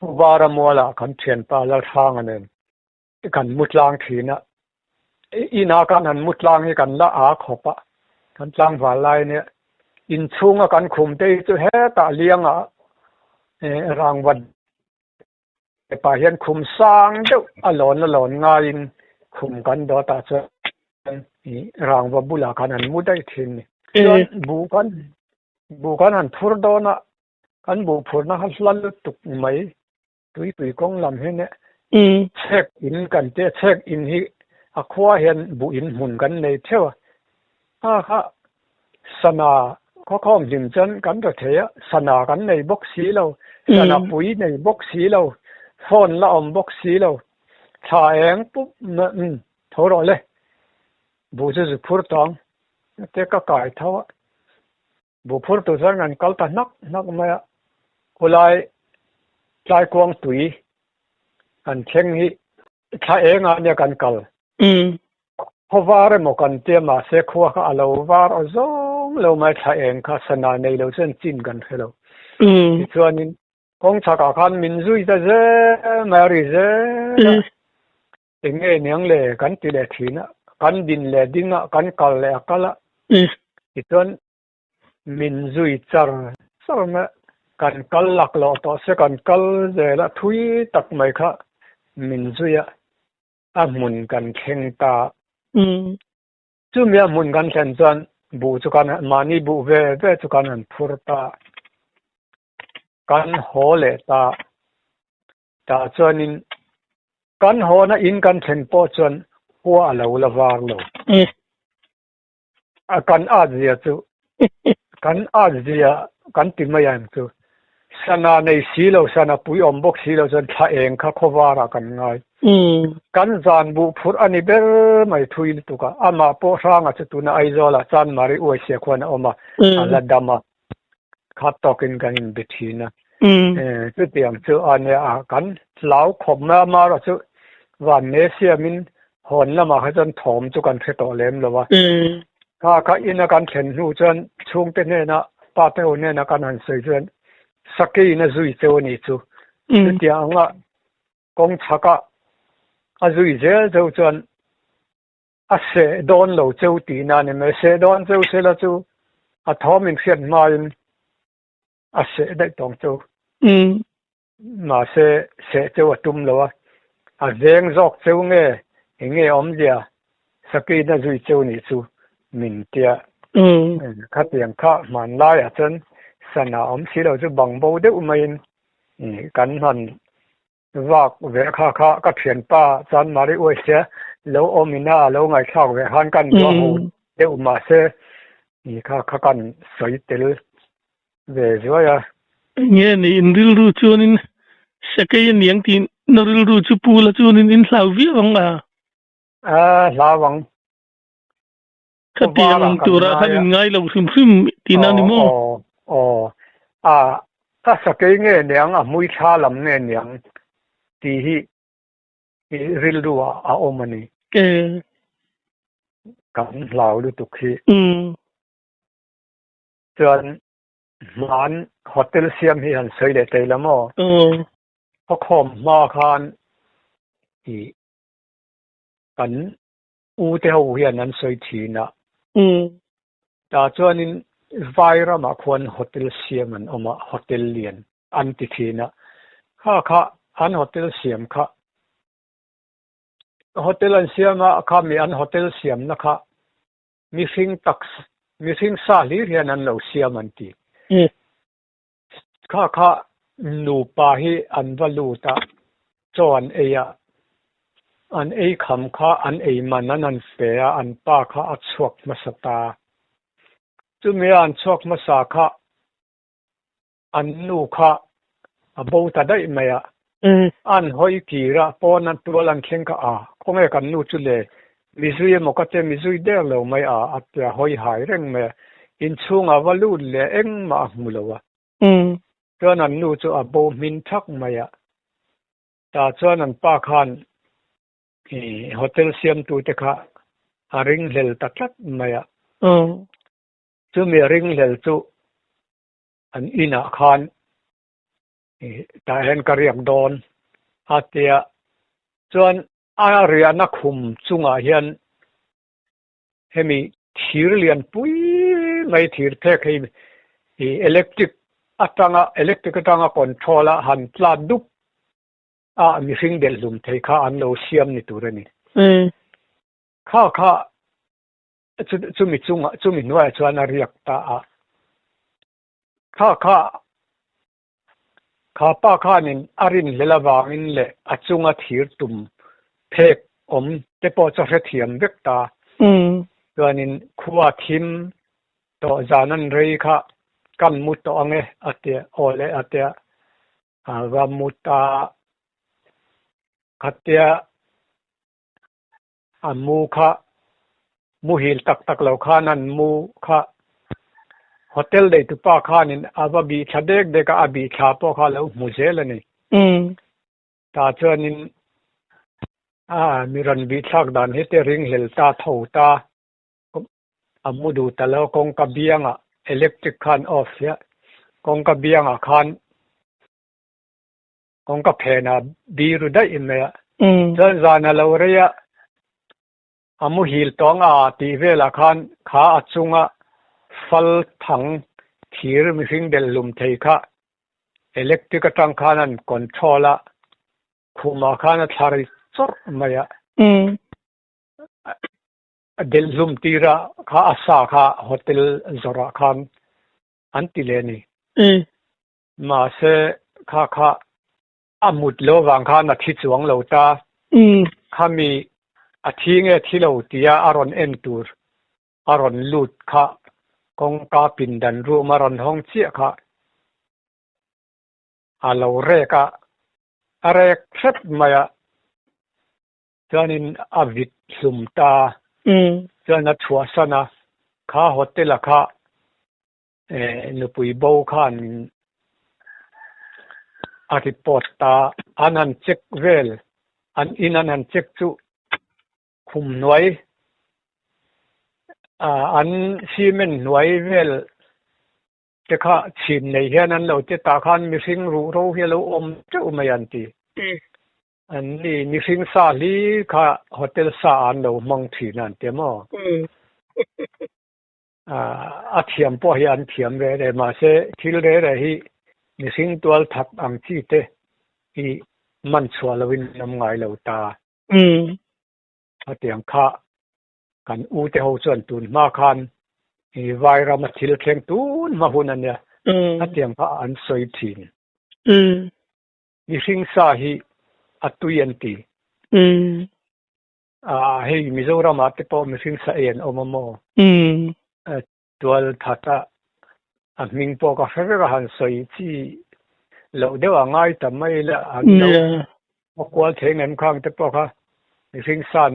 vara mola kan thian pa la thang anen kan mutlang thina ina kan han mutlang hi kan la a khopa kan tlang walai ne in chunga kan khum te chu he ta lianga rangwan pa hian khum sang deuh alon nga in khum kan do ta chu rangwa bula kan han mudai thin chuan bu kan han phur do na kan bu phur na hlan tuk mai tui kong lam he ne check in kan te check in hi a khwa hian bu in mun kan nei thewa ha sana có không dừng chân cắn được thế sana cắn này bốc xí lâu sana bụi này bốc xí lâu phone là bốc xí lâu thà em bút thôi rồi lên bố chứ phur tòng thế cái cải tháo bố phur từ sáng ngàn câu ta nắc mà hồi lại quăng tùy anh khen hi thà em anh nhà cần cầu họ vào một con tiệm mà sẽ khoa cả lâu vào ở lâu mai thay em cả sân này lâu chân chín gần thế lâu. Cho nên con cha cả con mình duy ra dễ mà rồi dễ. Tiếng nghe tiếng lệ con tỷ lệ thiên á, con din lệ din á, con cal lệ cal á. Cho nên mình duy char mà con cal lạc lọ to sẽ con cal dễ là thui tắc mấy cả mình duy á, muốn con khen ta. Chú mẹ muốn con khen chân bu chu kan mani bu ve chu kan an phurta kan ho le ta chuanin kan ho na in kan thlen po chuan huwa lo la war lo a kan azia chu kan azia kan timayam chu sana nei silo sana pui ombok silo chuan tha eng kha khowara kan ngai kan zan bu phur ani ber mai thui tuka ama po ranga chutuna aizola chan mari oi se khona oma ala dama khat tokin ganin bethina chu tiang chu ania kan lau khom ma ra chu van ne sia min hon lama ha chan thom chu kan the to lem lowa ka ina kan thlen hu chan chung te ne na pa te o ne na kan han sei chan saki na zui te oni chu chu tiang a kong chaka a zui zel zo chuan a se don lo cheu ti na ne me se don cheu se la chu a thom in khian mai a se dai tong cheu ma se cheu atum lo a zeng zok cheu nge om dia saki na zui cheu ni chu min tia kha tiang kha man lai a chen sana om si lo chu bang bo de umain kan han vak ve kha ka thian pa chan mari oi se lo omina lo ngai thak ve han kan do hu de uma se ni kha kan soi tel ve zoya nghe ni in ril ru chuanin sakai niang tin no ril ru chu pu la chuanin in hlau vi wang lawang ka tiang tura khan ngai lo sim tina ni mo ta sakai nge niang a mui tha lam nge niang ti hi ril ru a omani kan lau lu tu khi chuan man hotel siam hi han sei le te lamo ko khom ma khan i kan u te ho hian an sei thina ta chuanin vaira ma khon hotel siam an oma hotel lian an ti thina kha an hotel siam kha hotel an siam a kha mi an hotel siam na kha mi sing sa li hian an lo siam an ti kha nu pa hi an valu ta chuan eya an ei kham kha an ei man an fe an pa kha a chuak masata chu me an chuak masa kha an nu kha a bo ta dai maya an hoi ki ra pon an tualan khen ka a kome kan nu chu le mizui mo ka te mizui de lo mai a atya hoi hai reng me in chunga valu le eng ma mulowa chuan an nu chu a bo min thak maya ta chuan an pa khan hotel siam tu te kha a ring hlel taklat maya chu mi ring hlel chu an ina khan แต่เห็นกระเรียกโดนอาเตียส่วนอาเรียนักคุมจุงอาเฮียนให้มีทีเรียนปุ้ยไม่ทีเทคให้อิเล็กทริกอิเล็กทริกตั้งคอนโทรลหันปลาดุกมีสิ่งเดลุมเทค่าอันโลเซียมนี่ตัวนี้ข้าจุมินวยชวนเรียกตาข้าป้าข้านินอารินเลลาวางินเลจุงทีร์ตุมเพกเตปอจะเทียมเวกตาตัวนินขวาทิมตัวจานันเรียค่ะกันมุตตัวเงอเตียโอเลอเตียว่ามุตตาขัดเตียมูค่ะมูหิลตักเหล่าข้านันมูค่ะโฮเทลเดตุป้าข้านินอาบบีชาเด็กอาบีชาปอข้าแล้วมุเซลนี่ตาเจนินมีรันบีชักดันเฮตริงเฮลตาทูตามูดูแต่แล้วกงกบียงอิเล็กทริกคันออฟเสียกงกบียงคันกงกเพนาบีรุได้อิมเมะจนจานเราเรียมูหิลตองตีเวลคันขาจุงฟัลทังทีร์มิฟิงเดลลุมเทค่ะอิเล็กทริกตั้งขานันคอนโทรลคุมาขานัทาริซอร์มาเยเดลลุมตีระข้าอาสาข้าโฮเทลจราคันอันติเลนีมาเสข้ามุดโลวังข้านัดที่จวงโลตาข้ามีทิ้งที่เราตีอารอนเอ็นตูร์อารอนลูดข้ากงกาปินดันรูมารอนห้องเชี่ยข้าเราเรกเรกเสร็จมาจานินอวิดสุมตาจานัทชัวสนะข้าโฮเทลข้านุปุยโบข้านอาทิปอตตาอันนั้นเช็คเวลอันอินอันนั้นเช็คจุคุมหน่วยอันซีเมนหน่วยเวลจะข้าชินในเฮียนั้นเราจะตาขันมีสิ่งรู้เฮียเราจะไม่ยันตีอันนี้มีสิ่งสาลีข้าโฮเทลสาอันเรามองที่นั่นเต็มอาเทียมพอเฮียนเทียมเลยมาเสทิลเลยฮีมีสิ่งตัวทับอังที่เตที่มันชัวร์วินน้ำไงเราตาอาเทียมข้ากันเตหัวส่วนตุนมาคันไวรัสมาทิลเข่งตุนมาหุ่นนั่นเนี่ยอาเทียมข้าอันสวยทิ้งมีสิ่งสาฮีอัตุยันตีเฮ้ยมิโซรามาติปอมีสิ่งสาเอ็นอมโมตัวทัตตามิงปอกาเฟรหันสวยที่เราเดี๋ยวง่ายแต่ไม่ละเรากลัวเทงเงินข้างติปอค่ะมีสิ่งสาน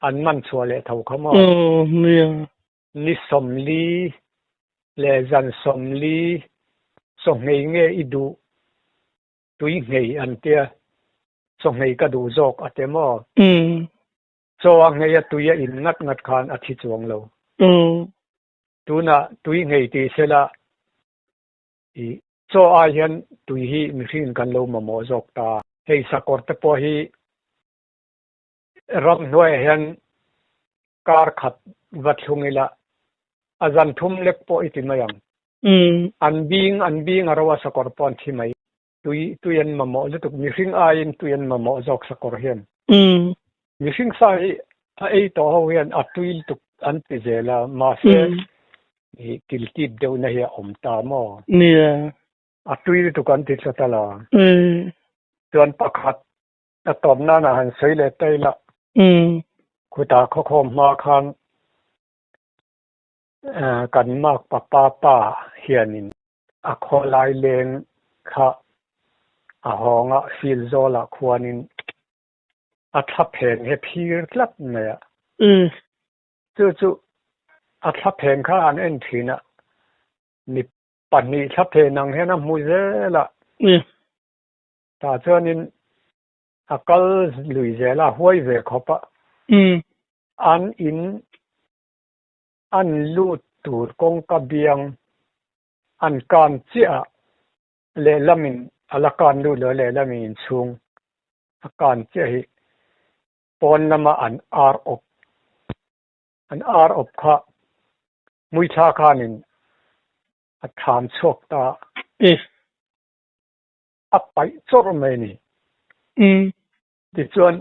อันมันชัวร์เลยเท่าเขามานิสมลีเลจันสมลีส่งเงี้ยอีดูตุยเงี้ยอันเดียส่งเงี้ยก็ดูจอกอันเดียมโซ่เงี้ยตุยอินงัดคานอาทิตย์จวงเราตุน่ะตุยเงี้ยตีเสละโซ่อาเฮียนตุยฮีมีสิ่งกันเรามาโมจอกตาเฮ้ยสักคนแต่พอฮีรำหน่วยเห็นการขัดวัดลงละอาจารย์ทุ่มเล็กพออิติมายังอันบิงอารวาสกอร์ปอนที่ไม่ตุยันมาโมจะถูกมีสิ่งอายินตุยันมาโมจอกสกอร์เห็นมีสิ่งสายไอ้ตัวเขาเห็นอัตุยตุกอันติเจละมาเสกิลติดเดียวในเหตุตามอเนี่ยอัตุยตุกอันติดสตาลาส่วนประคัดตอนนั้นหันสวยเลยได้ละคุตาเขาคมมาคันกันมากป้าเฮียนินขอลายเลงค่ะหองฟิลโซละควนินทับเพนให้พีร์ลับเนี่ยจู่ทับเพนข้าอันเอ็นทีน่ะนี่ปันนี้ทับเพนังให้น้ำมูเซละตาเจ้านินก็ลุยเจละห้วยเวขอบะอันอินอันลูดตูดกงกระเบียงอันการเสียเลลามิน ala kan lu le le la min chung akan che hi pon lama an ar op kha mui tha khanin a tham chok ta a pai chor mai ni ti chuan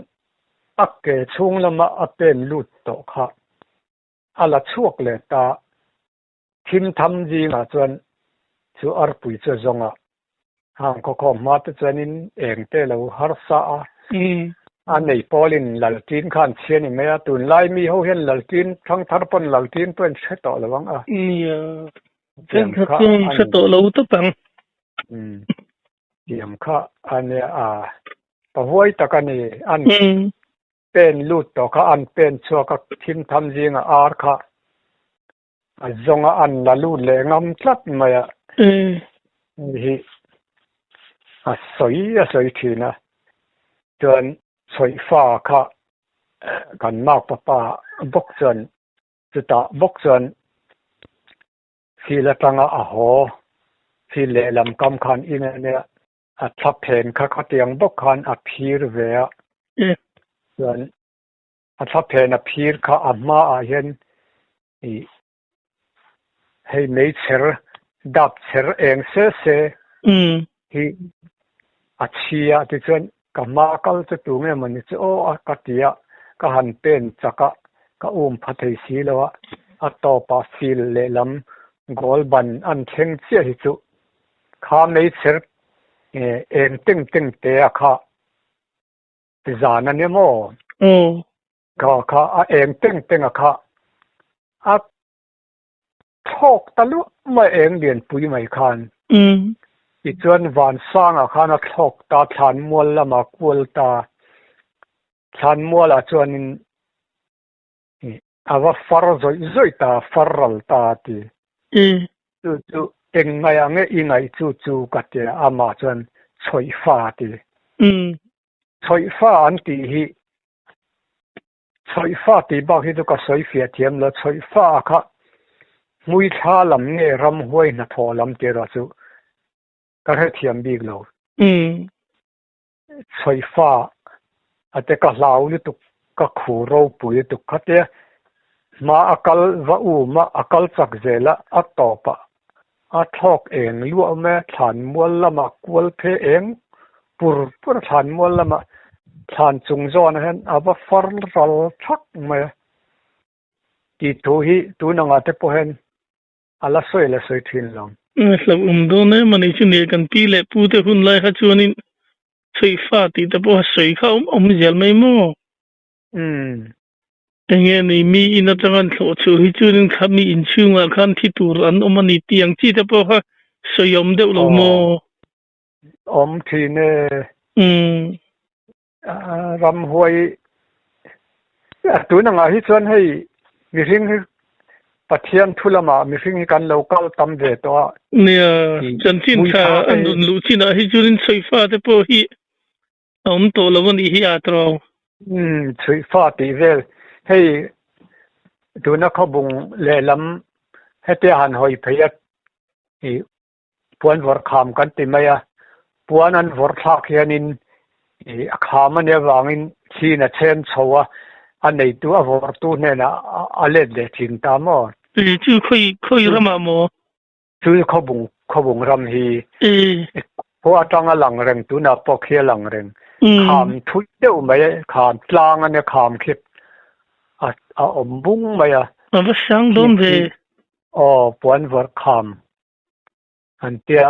a ke chung lama a pen lut to kha ala chuak le ta thim tham ji nga chuan chu ar pui chu zonga hang ko khom ma te chuanin eng te lo har sa a an nei polin laltin khan chian ni mea tun lai mi ho hen laltin thang thar pon laltin pen che to lawang a chen khatung se to lo to pang tiam kha ane a pawai takani an pen lut to kha an pen chua ka thim tham jinga ar kha a zonga an la lu le ngam tlat maya hi a soi thina chuan soi fa kha kan mak papa bok chuan chuta bok chuan sila tanga a ho si le lam kam khan in ne a thap phen kha tiang bok khan a phir ve a chuan a thap phen a phir kha a ma a hian i hei mei cher dap cher eng se hi a chia ti chuan ka ma kal chu tu nge mani chu o a ka tia ka han pen chaka ka phathei si lawa a to pa sil le lam gol ban an theng che hi chu kha mei cher eng ting te a kha ti zan an mo kha a eng ting a kha a thok talu ma eng lian pui mai khan i chuan van sang a khan a thok ta thlan mual lama kual ta thlan mual a chuanin ava far zoi ta farral ta ti chu eng ngai ange ingai chu ka te ama chuan chhoi fa ti chhoi fa an ti hi chhoi fa ti ba hi tu ka soi fia thiam la chhoi fa kha mui tha lam nge ram huai na tho lam te ra chu ka he thiam bik lo chhoi fa ate ka hlau lu tu ka khu ro pui tu khate ma akal va ma akal chak zela a topa a thok eng lu me than mual lama kual phe eng pur than mual lama than chung zon hen ava far ral thak me ti tu hi tu na nga te po hen ala soi thin long slab do ne mani chu ne kan pi le pu te hun lai kha chuanin chei fa ti te po soi kha zel mai mo enge ni mi in atang tho chu hi chunin kha mi in chunga khan thi tur an omani tiang chi te po kha soyom de lo mo thi ne ram huai tu na nga hi chuan hei mi ring pathian thulama mi ring kan local tam ve to nia chan chin tha an dun lu china hi churin chei fa te po hi to lo ni hi atro chei fa ti vel hei tu na khabung le lam hete han hoi pheyat i puan vor kham kan ti maya puan an vor thak hianin i kham ne wangin thina chen chowa anei tu a vor tu ne na alet le thin ta mo chu khoi rama mo chu khabung ram hi po atanga lang reng tu na po khia lang reng kham thu deu mai kham tlang ane kham khip a bung mai a va sang don ve puan vor kham an tia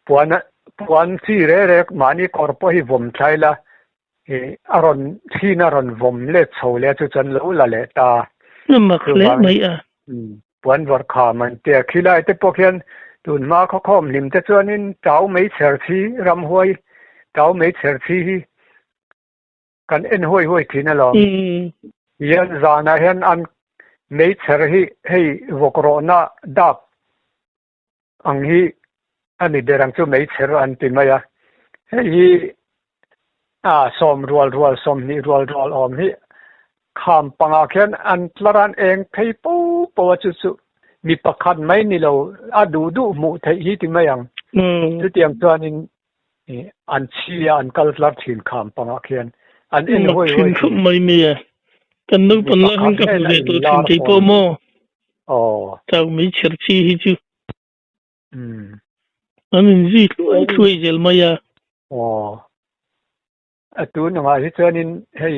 puan si re mani korpo hi vom thaila aron thina ron vom le chole chu chan lo la le ta mak le mai a puan vor kham an tia khilai te pokhian tun ma kho khom lim te chuanin tau mei cher thi ram huai tau mei cher thi kan en huai thina lo yan zana hen an mei cher hi hei vokro na dap ang hi ani derang chu mei cher an ti maya hei som rual som ni rual om hi kham panga khen an tlaran eng phei po chu mi pakhat mai ni lo a du mu thei hi ti mayang chu tiang chuanin อันชี้อันกัลลัดถิ่นขามปังอาเขียนอันเอ็นห้วย ถิ่นขไม่มีกันนึกปันละหันกับเวตัวถิ่นใจพ่อมออ๋อเจ้าไม่เชื่อชีฮิจูอันนี้จีช่วยเจลมายาอ๋อตัวนึงว่าที่เจอนี่ให้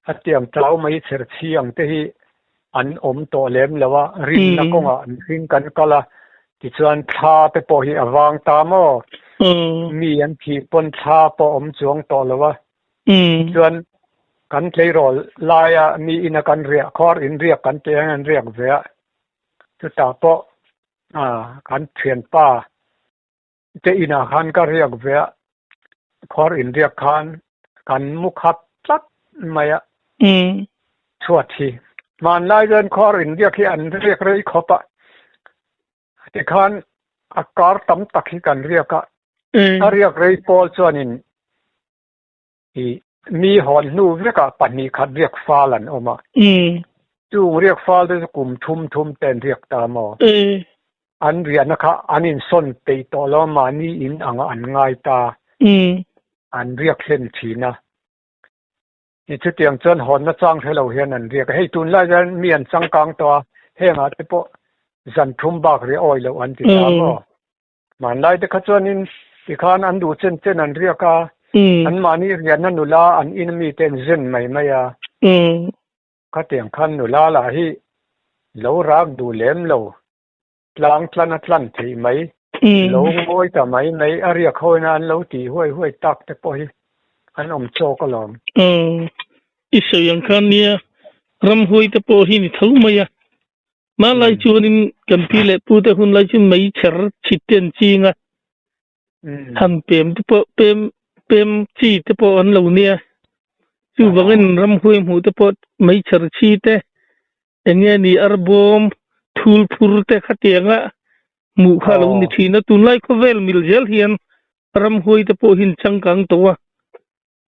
อันเตียงเจ้าไม่เชื่อชีอย่างที่อันอมโตเล็มแล้วว่ารินนักงอันรินกันก็ละที่ส่วนชาไปปอยวางตามอมีอันที่ปนชาปอมจวงโตแล้วว่าส่วนกันเทโรลายมีอินกันเรียกคอร์อินเรียกกันเตียงเรียกเวียจุดตาปอกันเทียนป้าเจอินาคันก็เรียกเวียคอร์อินเรียกคันกันมุขับจัดไม่ชวดทีมันไล่เดินคอร์อินเรียกที่อันเรียกเลยขบะที่คันอากาศต่ำตักที่กันเรียกเรียกเลยพอลส่วนนี้มีหอนนูเรียกปันนี้ขัดเรียกฟ้าลันออกมาจูเรียกฟ้าด้วยกลุ่มทุ่มเต็นเรียกตามออันเรียนนะคะอันนี้ส่วนไปต่อแล้วมานี่อินอันง่ายตาอันเรียกเส้นทีนะนี่ชุดเตียงจนหอนนะจ้างให้เราเห็นอันเรียกให้ตุนไล่จะมีอันสังกังตัวเฮงอาจจะพอจันทุ่มบากเรียอ้อยแล้วอันที่ตามอมันไล่แต่ขจรนินที่ขานอันดูเส้นอันเรียกอันมานี่เรียนนั่นหนูลาอันอินมีเต็นเส้นไหมข้าเตียงคันหนูลาละที่เรารักดูเล็มเราล้างทลันที่ไหมเราโวยแต่ไหมในอาเรียกเขานั้นเราตีห้วยตักแต่พออันอมโชก็ลองอิสยังคันเนี่ยรำห้วยแต่พอหินทะลุมามาไล่ชวนินกันพี่เล็บพูดแต่คนไล่ชวนไม่เชื่อชิดเตียนจริงทันเปี่ยมแต่พอเปี่ยมชีแต่พออันเหล่านี้จู่บางคนรำห้วยหูแต่พอไม่เชื่อชีแต่เอ็งนี่อาร์บอมทูลพูดแต่ขัดยังหมู่ข้าเหล่านี้ทีนั้นตุนไล่ก็เวลมิลเจลเฮียนรำห้วยแต่พอหินจังกังตัว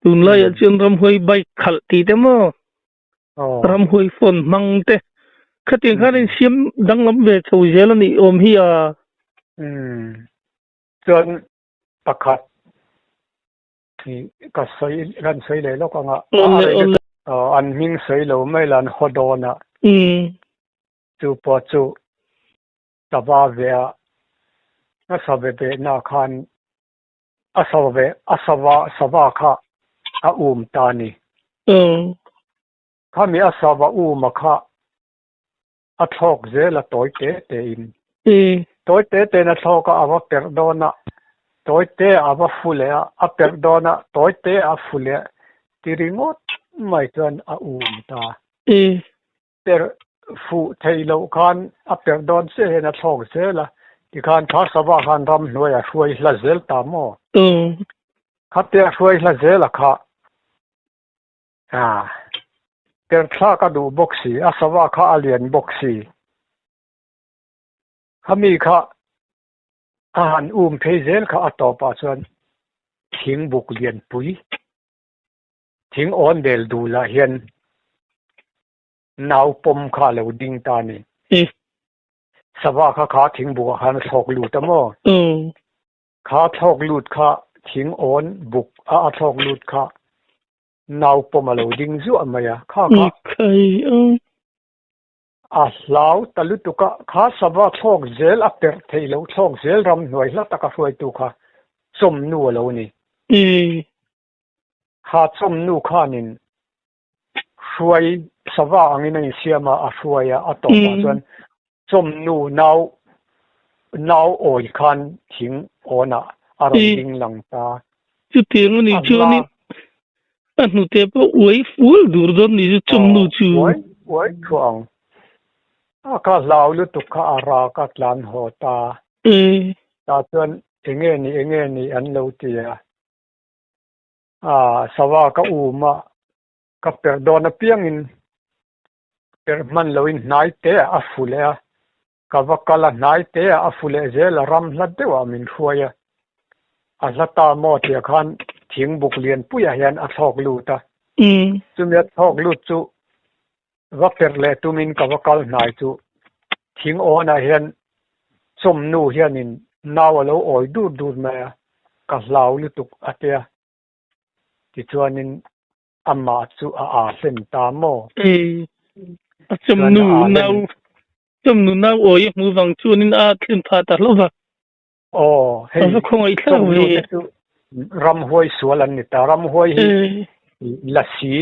ตุนไล่จนรำห้วยใบขัดตีแต่มั้งรำห้วยฝนมังแต่ขัดยังข้าเรื่องเสียมดังลำเวทเอาเจลนี่อมเฮียจนประคัดที่ก็ใส่กันใส่เลยแล้วก็งะอันมิงใส่แล้วไม่ลันฮอดอนะจูปอจูตะบาเวียอาสาเบเบนาคันอาสาวะค่ะอาตานีข้ามีอาสาวะมาค่ะอาทอกเจละตัวเตอินตัวเตนะทอกอาวะเปรดอนะตัวเตอาวะฟุเลอาเปรดอนะตัวเตอาฟุเลที่ริงอดไม่เกินตาเปรฟูเทโลคันอาเปรดอนเซนะทอกเจละที่คันข้าสาวะคันรำหน่วยช่วยละเจลตามอข้าเตะช่วยละเจละค่ะเดินคลากระดูบ็อกซี่อาสวะข้าเลียนบ็อกซี่ข้ามีข้าอาหารเพเซลข้าต่อไปส่วนทิ้งบุกเลียนปุยทิ้งออนเดลดูละเห็นนาวปมข้าเหลวดิ่งตานี่สวะข้าทิ้งบุกข้าทอกลูดมั้งข้าทอกลูดข้าทิ้งออนบุกทอกลูดข้านาวปมเหลวดิ่งจู่อะไรข้าลาวตะลุตุกะข้าสวะทอกเจลอัปเปอร์เทลทอกเจลรำหน่วยละตะกะช่วยตุข้าสมนูเหลวนี่ข้าสมนูข้านินช่วยสวะอันนี้เสียมาช่วยต่อมาส่วนสมนูนาวโอยคันทิ้งอนะอารมณ์ดิ่งหลังตาจุดเทียงนี่ช่วงนี้อันนู้นเทปอวยฟูลดูร์ดนี่จะจมนูชูอวยช่วงก็ลาวลุตุกะอารากัดลานหัวตาตาส่วนเองนี่อันเลวเตียสวะก็มาก็เปิดโดนเปียงอินเปิดมันเลวินนายเตะอาฟูเลก็ว่าก็ละนายเตะอาฟูเลเจลรำลัดเดียวมินช่วยลัตตาโมเทียคันทิ้งบุกเลียนปุยเห็นทอกลูตาจุเมียทอกลูจูว่าเปิดเลตุมินก็ว่าก็นายจูทิ้งโอนะเห็นสมนูเห็นนินนาวเราโอยดูดมาก็ ka lau lu tuk atia ti chuanin amma chu a sen ta mo chum nu nau oi mu wang chuanin a thlin pha ta lova hei khong ai thla we ram hoi sualan ni ta ram hoi hi la si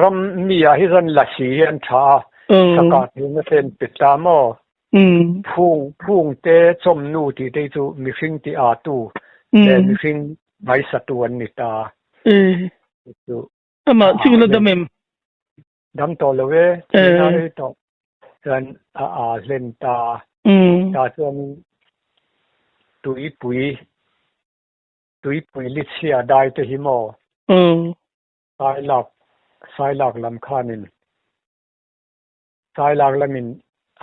ram mi a hi ran la si an tha saka thing sen pita mo phung te chom nu ti te chu mi hring ti a tu le mi hring mai satuan ni ta chu ama chu la damem dam to lowe na re to ran a len ta chuan tui pui li chia dai te hi mo sai lak lam khanin sai lak lamin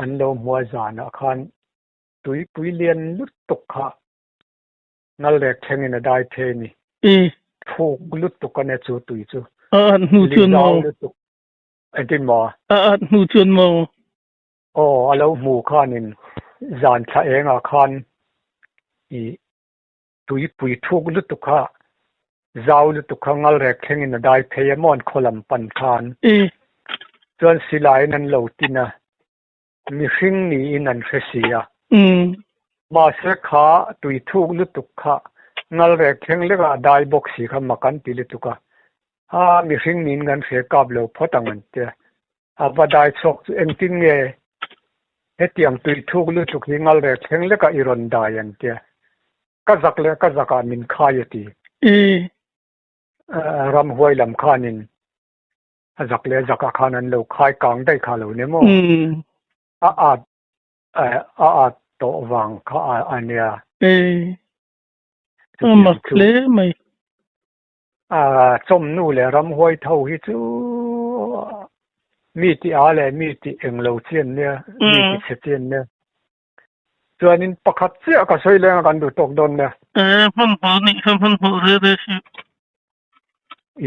an lo hua zana khan tui pui lian lut tuk kha ngal lek thengin a dai the ni phuk lut tuk ne chu tui chu nu chun mo antin mo nu chun mo alo mu khanin zan tha enga khan i tui pui thuk lut tuk kha zau lut tuk kha ngal lek thengin a dai the mon kholam pan khan chuan silai nan lo tina mi hring ni in an hresia ma se kha tui thuk lu tuk kha ngal re theng le ga dai box si kha makan ti le tuka mi hring nin gan se kap lo photangan te aba dai chok eng tin nge hetiang tui thuk lu tuk hi ngal re theng le ka iron dai an te ka zaka min khayati ram huai lam khanin zaka khanan lo khai kang dai kha lo ne mo to wang kha ania ma kle mai chom nu le ram hoi thau hi chu mi ti a le mi ti eng lo chen ne mi ti che chen ne chuanin pakhat che ka soi le kan du tok don ne phon re re si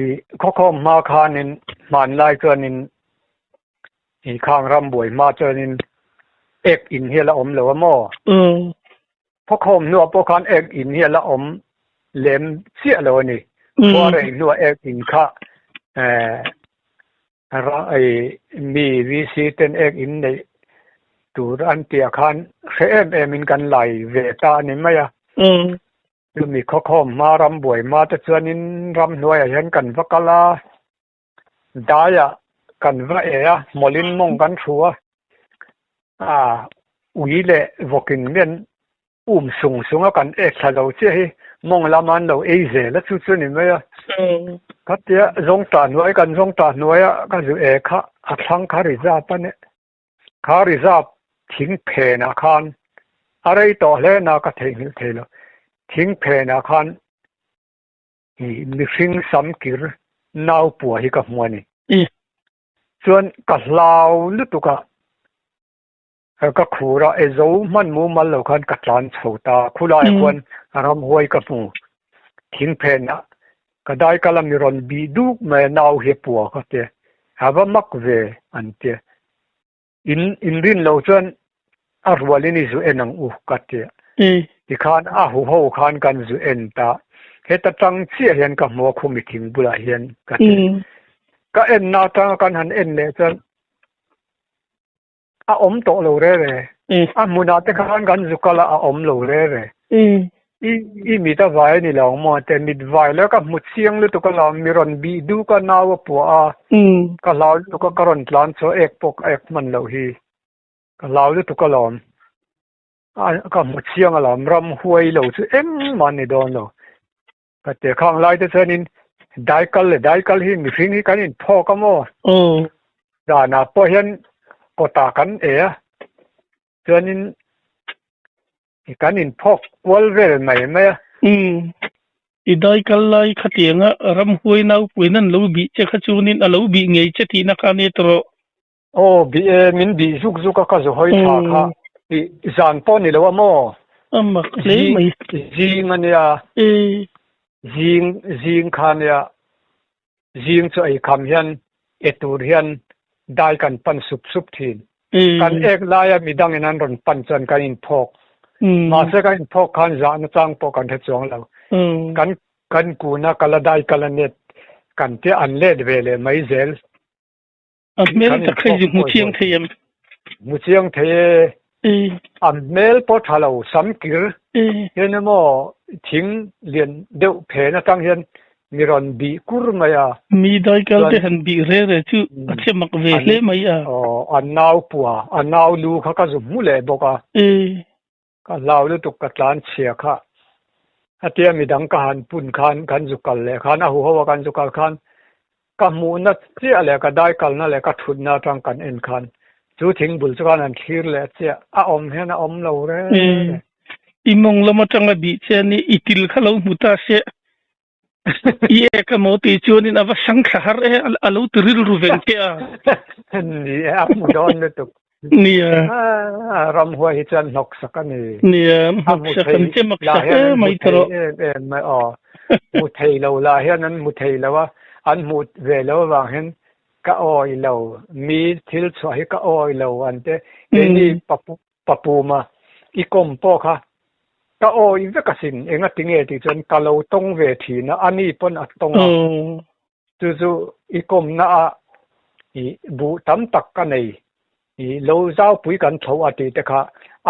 i khokhom ma khanin man lai chuanin i khang ram boi ma chuanin ek in hi la om lo mo khokhom nu po khan ek in hi la om lem sia lo niพอเรื่องนัวเอกอินค่ะมีวิสิตเอกอินในตัวอันเตียคันเอ็มมินกันไหลเวตานี่ไหมอ่ะคือมีข้อข้อมารำบวยมาแต่เชื่อนินรำหน่วยเห็นกันวักลาได้อ่ะกันว่ามอลินมงกันชัวอุ้ยเละวกินเมียนสูงกันถ้าเราเชื่อมองละมันเราเจแล้วชุดๆนี่ไหมอ่ะก็เดี๋ยวจงตาหน่วยกันจงตาหน่วยอ่ะก็จะค่ะทั้งคาริซาปะเนี่ยคาริซาทิ้งเพนาคานอะไรต่อแล้วนะก็ทิ้งแล้วทิ้งเพนาคานมีสิ่งสำคัญน่าปัวให้กับมันนี่ส่วนกับเราลุตุกะก็ครูเราโจมันมูมันเราคันกัดลานโฉตาคุลายคนรำหวยกับมูทิ้งเพนะก็ได้ก็ลมีรอนบีดูแม่นาวเฮปัวก็เตะหาว่ามักเวอันเตะอินรินเราจนอารวาลินิจูเอนังอุก็เตะที่ขานหูขานกันจูเอ็นตาเฮตตั้งเสียเห็นกับมัวคุมิทิ้งบุลาเห็นก็เตะก็เอ็นนาตั้งกันหันเอ็นเลยจนอมโตโลเร่มุนาเตคันกันจุกละอมโลเร่มีแต่ไว้นี่แหละมาแต่มีไว้แล้วก็มุดเสียงเลยตุกละมีรอนบีดูก็น่าวปัวก็ลาวตุกกรอนพลานโซเอกปกเอกมันเหล่าฮีก็ลาวเลยตุกละก็มุดเสียงละรำหวยเหล่าซึ่งมันนี่โดนเหล่าก็แต่ข้างไล่แต่เธอนี่ได้กันหิมีสิ่งที่กันนี่พ่อก็มั่วด่านาพอเห็นก็ตากันเจอนี่กันอินพกวอลเวลไหมอีได้กันไล่ขัดเตียงรำหวยน่าป่วยนั่นเราบีเจ้าขจูนินเราบีไงเจ้าที่นักการเนตโรบีมินบีซุกก็จะหอยทาค่ะจานป้อนนี่แล้วว่ามั่วมักเลยไหมจิงอันเนี้ยจิงคันเนี้ยจิงจะไอ้คำยันตูเรียนได้กันปันสุบทีนกันเอกลายมีดังนั้นรอนปันจนกันอินพก mà sẽ cái phô khăn giả nó trang phô cần hết chuông lâu cần cú na cala đai cala net cần thế ăn lết về lệ mấy zel mail ta khai dùng mu chiang thế ăn mail pot hello sam kir hiện mo thing liền đeo phê na tăng hiện mi ron bi kur maya mi dai kal te han bi re chu ache mak ve le maya an nau lu kha ka zum mu le boka ka lau lu tuk ka tlan chia kha atia mi dang ka han pun khan kan zu kal le khan a hu ho kan zu kal khan ka mu na chia le ka dai kal na le ka thun na tang kan en khan chu thing bul chu kan an thir le chia a om he na om lo re imong lama tanga bi che ni itil khalo muta se ye ka moti chunin ava sangkha har e alo tril ruven ke a ni a mu don le tuk nia ram huwa hi chan nok sakani nia sakhan che mak sa mai tro mai mu thei lo la hian an mu thei lo an mu ve lo wa hen ka oi lo mi thil chho hi ka oi lo an te ni papu ma I kom po kha ka oi ve ka sin enga tinge ti chen ka lo tong ve thi na ani pon at tong chu I kom na a I bu tam tak ka nei I lo zau pui kan tho ati te kha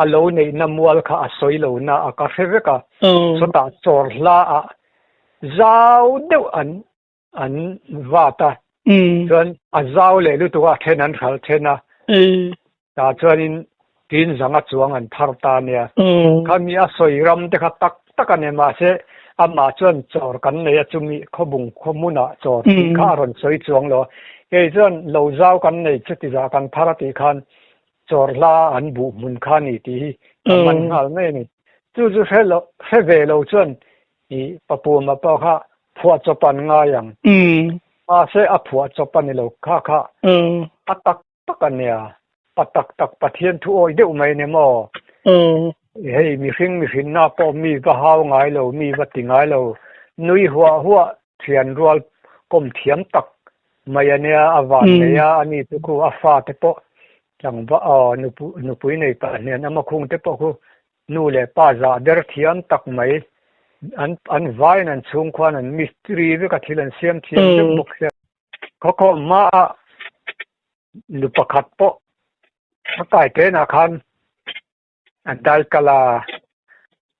a lo nei na mual kha a soi lo na a ka fe ka so ta chor la a zau deu an vata chuan a zau le lu tu a then an khal thena ta chuanin tin zanga chuang an thar ta nia khami a soi ram te kha tak ane ma se ama chuan chor kan nei a chumi khobung khomuna chor kha ron soi chuang lo e chuan lo zau kan nei chuti za kan tharati khan chor la an bu mun khani ti man ngal nei ni chu he ve lo chuan I papu ma pa kha phua chopan nga yang a se a phua chopan lo kha a tak ania patak tak pathian thu oi deu mai ne mo hei mi hring na po mi va hau ngai lo mi va ti ngai lo nui huwa thian rual kom thiam tak mai ania awan ne ya ani tu ku afa te po chang va nu pui nei pa ne na ma khung te po ku nu le pa za der thiam tak mai an vai nan chung kwan an mystery ve ka thilan siam thiam de bok se ko ma nu pakhat po kai te na khan an dal kala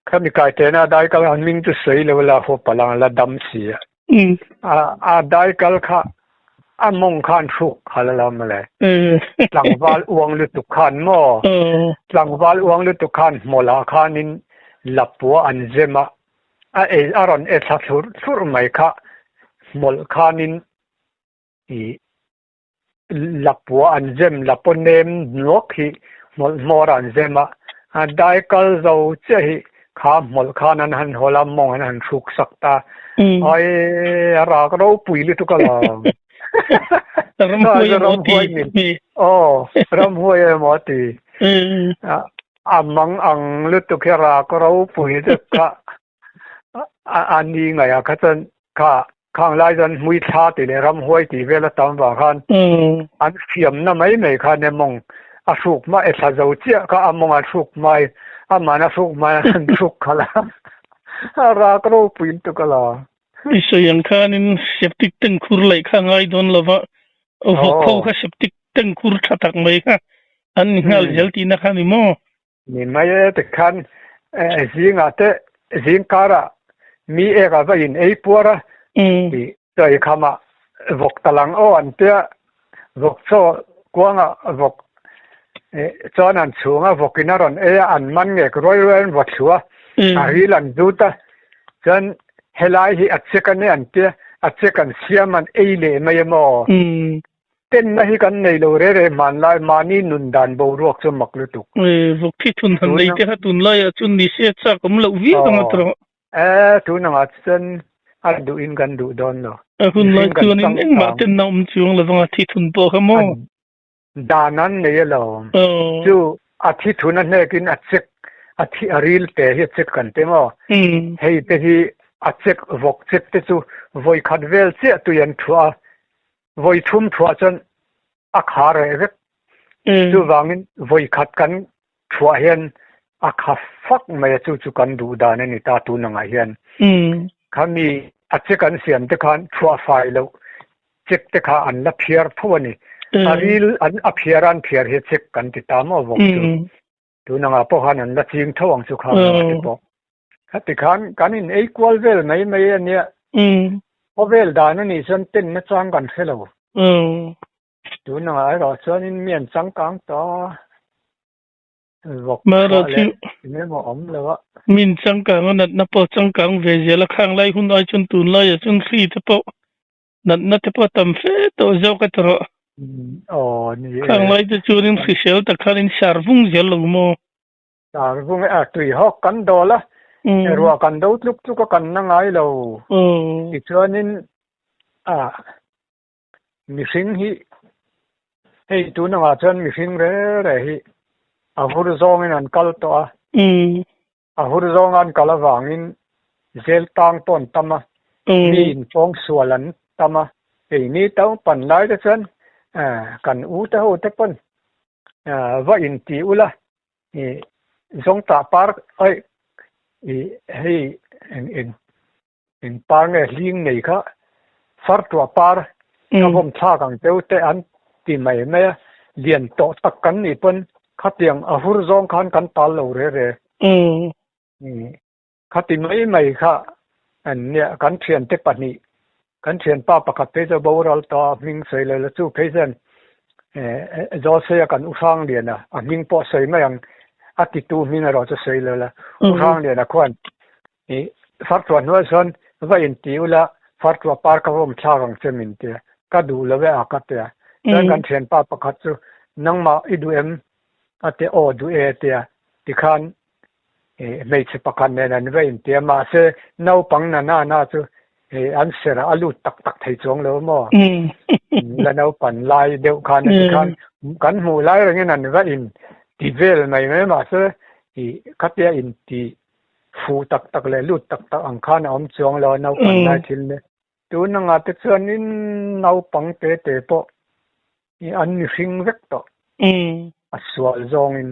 khami kai te na dai kala an ming tu sei le wala ho palang la dam si a dai kal kha among khan thuk halala male tlangwal uang lu tu khan mo tlangwal uang lu tu khan mola khanin lapua an zema aron tha thur mai kha mol khanin I lapua an zem laponem nok hi mol an zema dai kal zo che hi kha mol khan an han hola mong an han thuk sakta ai ra ka ro pui lu tu kala ram huai moti amang ang lu tu khera ka ro pui te ka ani ngai a kha chen kha khang lai jan mui tha ti le ram huai ti vela tam wa khan an fiam na mai khan ne mong a suk ma e tha zo chia ka among a suk mai amana suk mai an suk khala ra ka ro pui tu kala iso yang khanin septic teng khur lai kha ngai don lova kho kha septic teng khur thatak mai kha an ngal helti na khani mo ni mai te khan zinga te zingkara mi e ga va in ei pora ti tai khama vok talang o an te vok cho kwanga vok chon an chunga vokina ron an man nge roi vok chua a hilan duta chan helai hi atsekane an te atsekan siaman eile mai mo ten na hi kan nei lo re man lai mani nun dan bo ruak chu maklu tuk vok thi thun han nei te ha tun lai chun ni se cha kom lo vi ang atro tu na nga chen a du in kan du don lo hun lai chuan in eng ma ten naum chuang la wanga thi thun po kha mo danan nei lo chu a thi thun an ne kin a chek a thi aril te hi chek kan te mo hei te hi a chek vok chek te chu voi khat vel che tu yan thua voi thum thua chan a khar re chu wangin voi khat kan thua hian fact mai chu kan du da ne ni ta tu na nga hian khami che kan siam te khan thua fai lo check te kha an la phiar thawani aril an aphiaran phiar he check kan ti ta mo wok chu tu na nga po han an la ching thawang chu kha te po khati khan kanin equal vel mai ania vel da na ni san tin na chang kan khelo tu na ai ro chuanin mian chang kang to vok ma ra chu me mo om lo min chang kang na po chang kang ve je la khang lai hun ai chun tun lai chun khri te po na te po tam fe to zo ka tro ni khang lai te chunin khri sel ta khanin sar vung zel lo mo sar vung tui hok kan do la ro kan do tluk tluk kan na ngai lo ti chuanin mi sing hi hei tu na nga chuan mi sing re hi a hur zong in an kal to a hur zong an kala wangin zel tang ton tama min pong sualan tama ei ni tau pan lai de chuan kan u te ho te pon va in ti ula zong ta par ai hei in par nge ling nei kha far tua par ka bom tha kang teu te an ti mai me lian to tak kan ni pon khatiang a hur zong khan kan tal lo re khati mai kha an ne kan thian te pani kan thian pa pakhat te zo boral to ming sei le la chu pheisen zo se kan usang liana a ming po sei mai ang ati tu min ro cho sei le la usang liana kwan far tuan no son va in ti ula far tua par ka bom tha rang chemin te ka du le ve a ka te kan thian pa pakhat chu nangma idum ate o du e te ti khan mei che pakhan ne nan ve in te ma se nau pang na chu an sera alu tak thei chong lo mo la nau pan lai deu khan kan mu lai rang nan va in ti vel mai me ma se katia in ti fu tak le lu tak ang khan om chong lo nau pan lai thil ne tu na nga te chuan in nau pang te po an ni hring vek to a sual zong in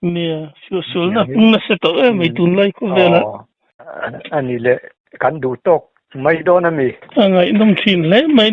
nia su na na se to mai tun lai ko vela ani le kan du tok mai do na mi angai dum thin le mai